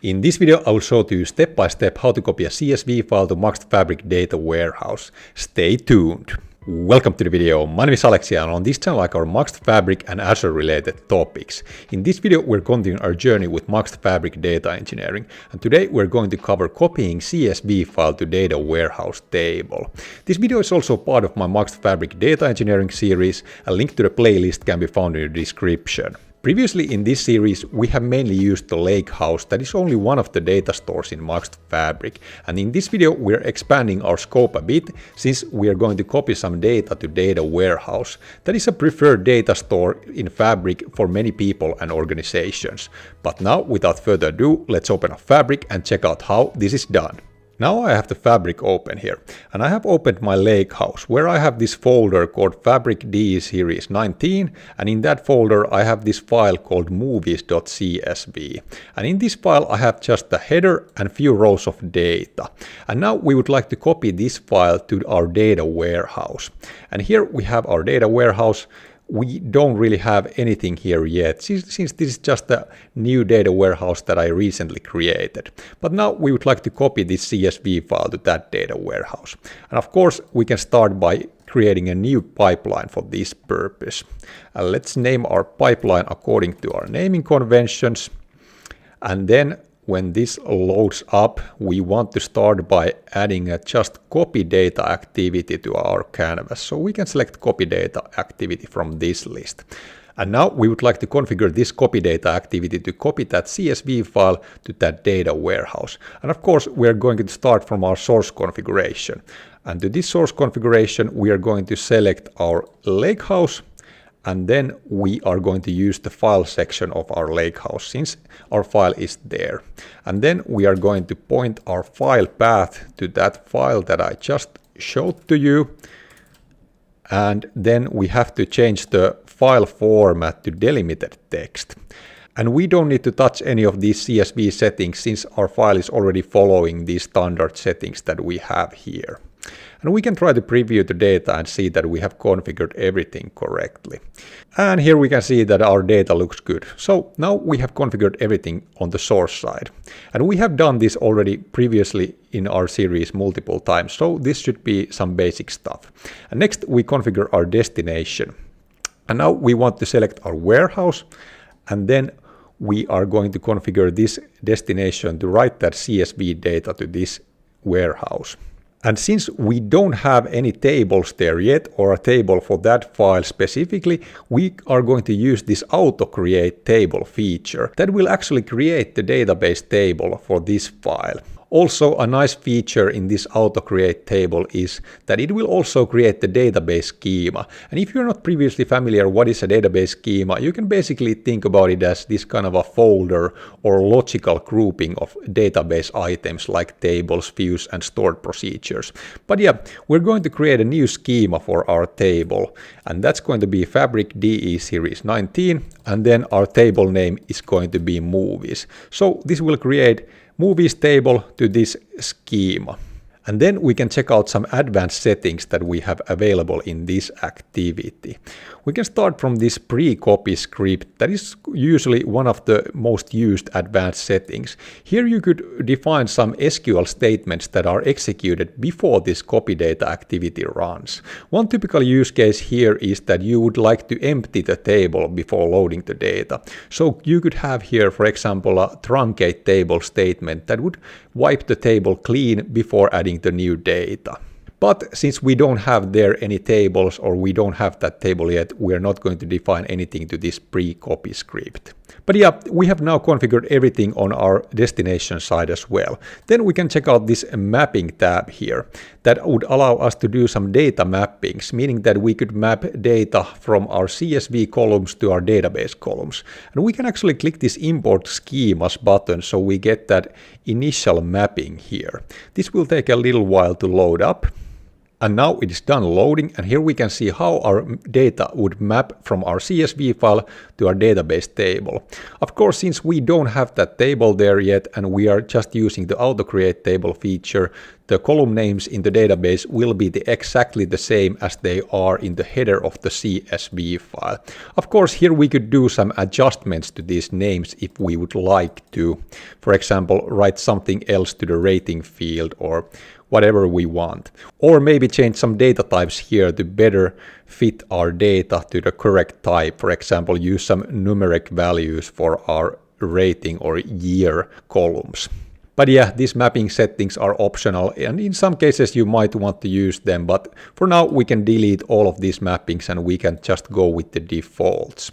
In this video, I will show you step by step how to copy a CSV file to Microsoft Fabric Data Warehouse. Stay tuned. Welcome to the video. My name is Aleksi and on this channel I cover Microsoft Fabric and Azure related topics. In this video, we're continuing our journey with Microsoft Fabric Data Engineering, and today we're going to cover copying CSV file to Data Warehouse table. This video is also part of my Microsoft Fabric Data Engineering series. A link to the playlist can be found in the description. Previously in this series, we have mainly used the Lakehouse, that is only one of the data stores in Microsoft Fabric. And in this video, we're expanding our scope a bit, since we are going to copy some data to Data Warehouse. That is a preferred data store in Fabric for many people and organizations. But now, without further ado, let's open up Fabric and check out how this is done. Now I have the Fabric open here, and I have opened my Lakehouse, where I have this folder called Fabric DE Series 19, and in that folder I have this file called movies.csv. And in this file I have just the header and few rows of data. And now we would like to copy this file to our data warehouse. And here we have our data warehouse. We don't really have anything here yet, since this is just a new data warehouse that I recently created. But now we would like to copy this CSV file to that data warehouse. And of course, we can start by creating a new pipeline for this purpose. Let's name our pipeline according to our naming conventions. And then when this loads up, we want to start by adding a just copy data activity to our canvas. So we can select copy data activity from this list. And now we would like to configure this copy data activity to copy that CSV file to that data warehouse. And of course, we're going to start from our source configuration. And to this source configuration, we are going to select our Lakehouse. And then we are going to use the file section of our Lakehouse, since our file is there. And then we are going to point our file path to that file that I just showed to you. And then we have to change the file format to delimited text. And we don't need to touch any of these CSV settings, since our file is already following these standard settings that we have here. And we can try to preview the data and see that we have configured everything correctly. And here we can see that our data looks good. So now we have configured everything on the source side. And we have done this already previously in our series multiple times, so this should be some basic stuff. And next we configure our destination. And now we want to select our warehouse, and then we are going to configure this destination to write that CSV data to this warehouse. And since we don't have any tables there yet, or a table for that file specifically, we are going to use this auto create table feature that will actually create the database table for this file. Also, a nice feature in this auto create table is that it will also create the database schema. And if you're not previously familiar what is a database schema, you can basically think about it as this kind of a folder or logical grouping of database items like tables, views, and stored procedures. But yeah, we're going to create a new schema for our table, and that's going to be Fabric DE Series 19, and then our table name is going to be movies. So this will create movies table to this schema. And then we can check out some advanced settings that we have available in this activity. We can start from this pre-copy script that is usually one of the most used advanced settings. Here you could define some SQL statements that are executed before this copy data activity runs. One typical use case here is that you would like to empty the table before loading the data. So you could have here, for example, a truncate table statement that would wipe the table clean before adding the new data. But since we don't have there any tables, or we don't have that table yet, we are not going to define anything to this pre-copy script. But yeah, we have now configured everything on our destination side as well. Then we can check out this mapping tab here that would allow us to do some data mappings, meaning that we could map data from our CSV columns to our database columns. And we can actually click this import schemas button so we get that initial mapping here. This will take a little while to load up. And now it is done loading, and here we can see how our data would map from our CSV file to our database table. Of course, since we don't have that table there yet and we are just using the auto create table feature, the column names in the database will be exactly the same as they are in the header of the CSV file. Of course, here we could do some adjustments to these names if we would like to. For example, write something else to the rating field or whatever we want. Or maybe change some data types here to better fit our data to the correct type. For example, use some numeric values for our rating or year columns. But yeah, these mapping settings are optional, and in some cases you might want to use them, but for now we can delete all of these mappings and we can just go with the defaults.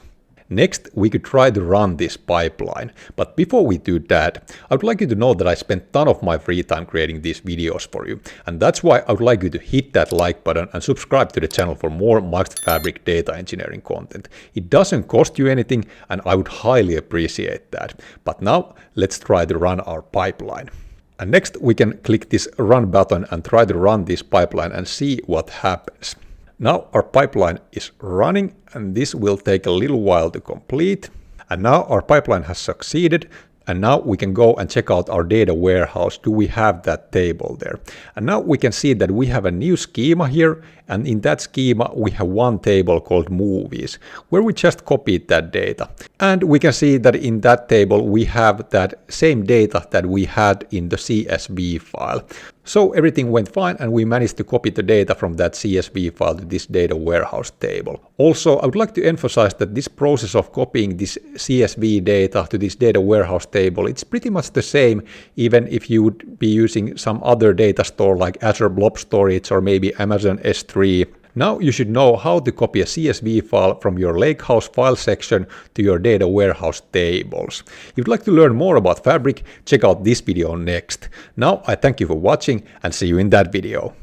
Next, we could try to run this pipeline, but before we do that, I would like you to know that I spent a ton of my free time creating these videos for you, and that's why I would like you to hit that like button and subscribe to the channel for more Microsoft Fabric data engineering content. It doesn't cost you anything, and I would highly appreciate that. But now, let's try to run our pipeline. And next, we can click this run button and try to run this pipeline and see what happens. Now our pipeline is running, and this will take a little while to complete. And now our pipeline has succeeded, and now we can go and check out our data warehouse. Do we have that table there? And now we can see that we have a new schema here, and in that schema we have one table called movies, where we just copied that data. And we can see that in that table we have that same data that we had in the CSV file. So everything went fine, and we managed to copy the data from that CSV file to this data warehouse table. Also, I would like to emphasize that this process of copying this CSV data to this data warehouse table, it's pretty much the same even if you would be using some other data store like Azure Blob Storage or maybe Amazon S3. Now you should know how to copy a CSV file from your Lakehouse file section to your data warehouse tables. If you'd like to learn more about Fabric, check out this video next. Now I thank you for watching and see you in that video.